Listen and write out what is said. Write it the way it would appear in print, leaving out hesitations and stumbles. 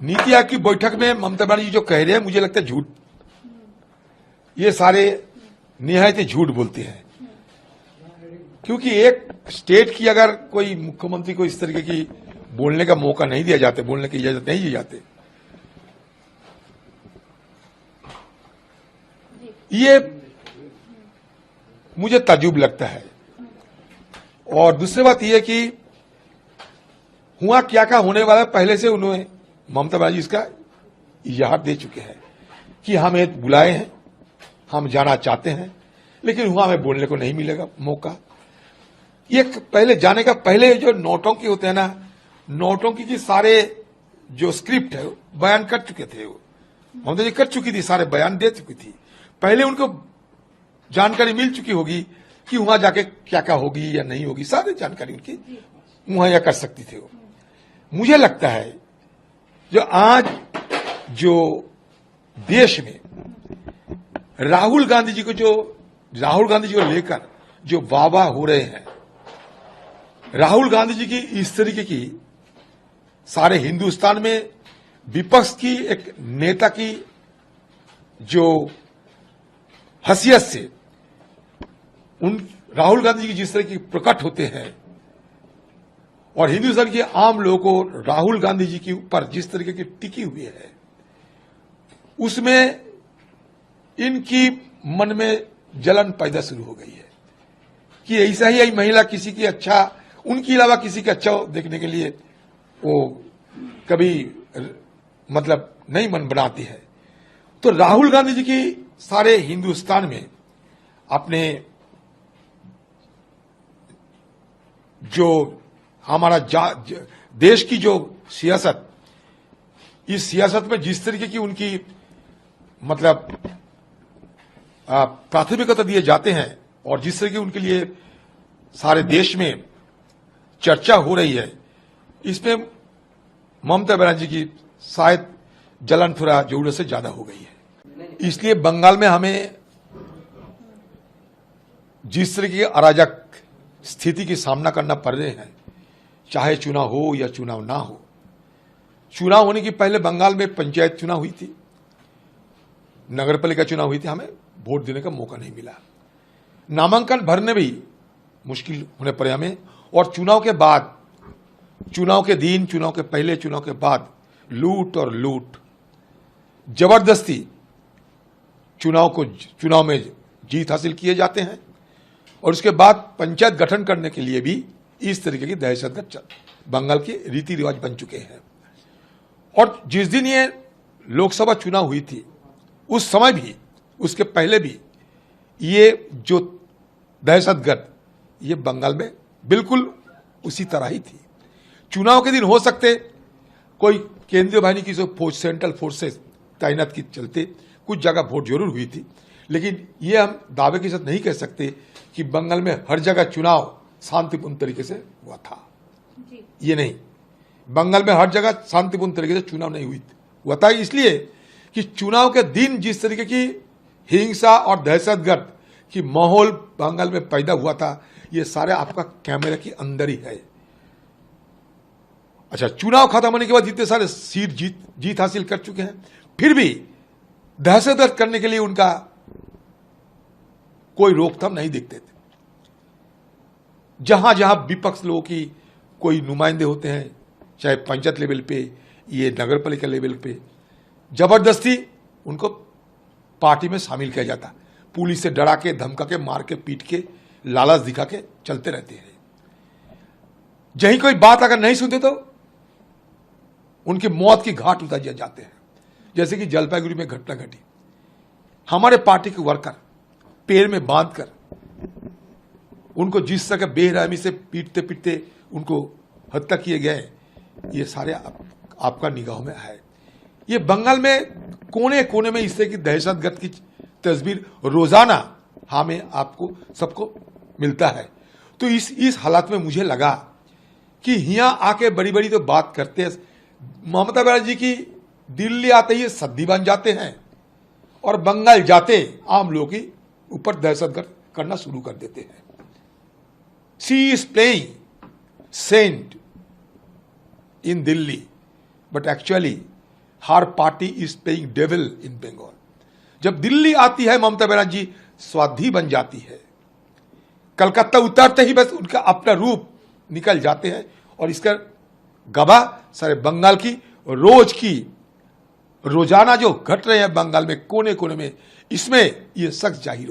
नीति आयोग की बैठक में ममता बनर्जी जो कह रहे हैं, मुझे लगता है झूठ, ये सारे निहायत झूठ बोलते हैं। क्योंकि एक स्टेट की अगर कोई मुख्यमंत्री को इस तरीके की बोलने का मौका नहीं दिया जाता, बोलने की इजाजत नहीं दी जाती, ये मुझे ताज्जुब लगता है। और दूसरी बात यह कि हुआ क्या क्या होने वाला पहले से उन्होंने ममता बनर्जी इसका इजाहर दे चुके हैं कि हमें बुलाए हैं, हम जाना चाहते हैं, लेकिन हुआ हमें बोलने को नहीं मिलेगा मौका। ये पहले जाने का पहले जो नौटंकी होते हैं ना, नौटंकी की सारे जो स्क्रिप्ट है बयान कर चुके थे, वो ममता जी कर चुकी थी, सारे बयान दे चुकी थी। पहले उनको जानकारी मिल चुकी होगी कि वहां जाके क्या क्या होगी या नहीं होगी, सारी जानकारी उनकी मुहैया कर सकती थी वो। मुझे लगता है जो आज जो देश में राहुल गांधी जी को लेकर जो वाह हो रहे हैं, राहुल गांधी जी की इस तरीके की सारे हिंदुस्तान में विपक्ष की एक नेता की जो हैसियत से उन राहुल गांधी जी की जिस तरह की प्रकट होते हैं और हिंदुस्तान के आम लोगों को राहुल गांधी जी के ऊपर जिस तरीके की टिकी हुई है, उसमें इनकी मन में जलन पैदा शुरू हो गई है कि ऐसा ही महिला किसी की अच्छा, उनके अलावा किसी का अच्छा देखने के लिए वो कभी मतलब नहीं मन बनाती है। तो राहुल गांधी जी की सारे हिंदुस्तान में अपने जो हमारा देश की जो सियासत, इस सियासत में जिस तरीके की उनकी मतलब प्राथमिकता दिए जाते हैं और जिस तरह की उनके लिए सारे देश में चर्चा हो रही है, इसमें ममता बनर्जी की शायद जलन थोड़ा जरूरत से ज्यादा हो गई है। इसलिए बंगाल में हमें जिस तरह की अराजक स्थिति की सामना करना पड़ रहे हैं, चाहे चुनाव हो या चुनाव ना हो। चुनाव होने की पहले बंगाल में पंचायत चुनाव हुई थी, नगरपालिका चुनाव हुई थी, हमें वोट देने का मौका नहीं मिला, नामांकन भरने भी मुश्किल होने पड़े हमें। और चुनाव के बाद, चुनाव के दिन, चुनाव के पहले, चुनाव के बाद लूट और लूट, जबरदस्ती चुनाव में जीत हासिल किए जाते हैं और उसके बाद पंचायत गठन करने के लिए भी इस तरीके की दहशतगर्द बंगाल के रीति रिवाज बन चुके हैं। और जिस दिन ये लोकसभा चुनाव हुई थी, उस समय भी, उसके पहले भी ये जो दहशतगर्द ये बंगाल में बिल्कुल उसी तरह ही थी। चुनाव के दिन हो सकते कोई केंद्रीय बाहिनी की जो फौज, सेंट्रल फोर्सेस तैनात की चलते कुछ जगह वोट जरूर हुई थी, लेकिन ये हम दावे के साथ नहीं कह सकते कि बंगाल में हर जगह चुनाव शांतिपूर्ण तरीके से हुआ था। ये नहीं, बंगाल में हर जगह शांतिपूर्ण तरीके से चुनाव नहीं हुआ था, इसलिए कि चुनाव के दिन जिस तरीके की हिंसा और दहशतगर्द की माहौल बंगाल में पैदा हुआ था, ये सारे आपका कैमरे के अंदर ही है। अच्छा, चुनाव खत्म होने के बाद जितने सारे सीट जीत हासिल कर चुके हैं, फिर भी दहशतगर्द करने के लिए उनका कोई रोकथाम नहीं देखते थे। जहां जहां विपक्ष लोगों की कोई नुमाइंदे होते हैं, चाहे पंचायत लेवल पे, ये नगरपालिका लेवल पे, जबरदस्ती उनको पार्टी में शामिल किया जाता, पुलिस से डरा के, धमका के, मार के, पीट के, लालच दिखा के चलते रहते हैं। जहीं कोई बात अगर नहीं सुनते तो उनकी मौत की घाट उतार दिए जाते हैं। जैसे कि जलपाईगुड़ी में घटना घटी, हमारे पार्टी के वर्कर पैर में बांधकर उनको जिस तरह बेरहमी से पीटते पीटते उनको हत्या किए गए, ये सारे आपका निगाहों में है। ये बंगाल में कोने कोने में इस तरह की दहशतगर्द की तस्वीर रोजाना हमें, आपको, सबको मिलता है। तो इस हालात में मुझे लगा कि यहां आके बड़ी बड़ी तो बात करते हैं, ममता बनर्जी की दिल्ली आते ही सद्दी बन जाते हैं और बंगाल जाते आम लोगों के ऊपर दहशतगर्द करना शुरू कर देते हैं। She is playing saint in Delhi, but actually her party is playing devil in Bengal. जब दिल्ली आती है ममता बनर्जी स्वाधी बन जाती है, कलकत्ता उतरते ही बस उनका अपना रूप निकल जाते हैं। और इसका गवाह सारे बंगाल की रोजाना जो घट रहे हैं बंगाल में कोने कोने में, इसमें ये सख्त जाहिर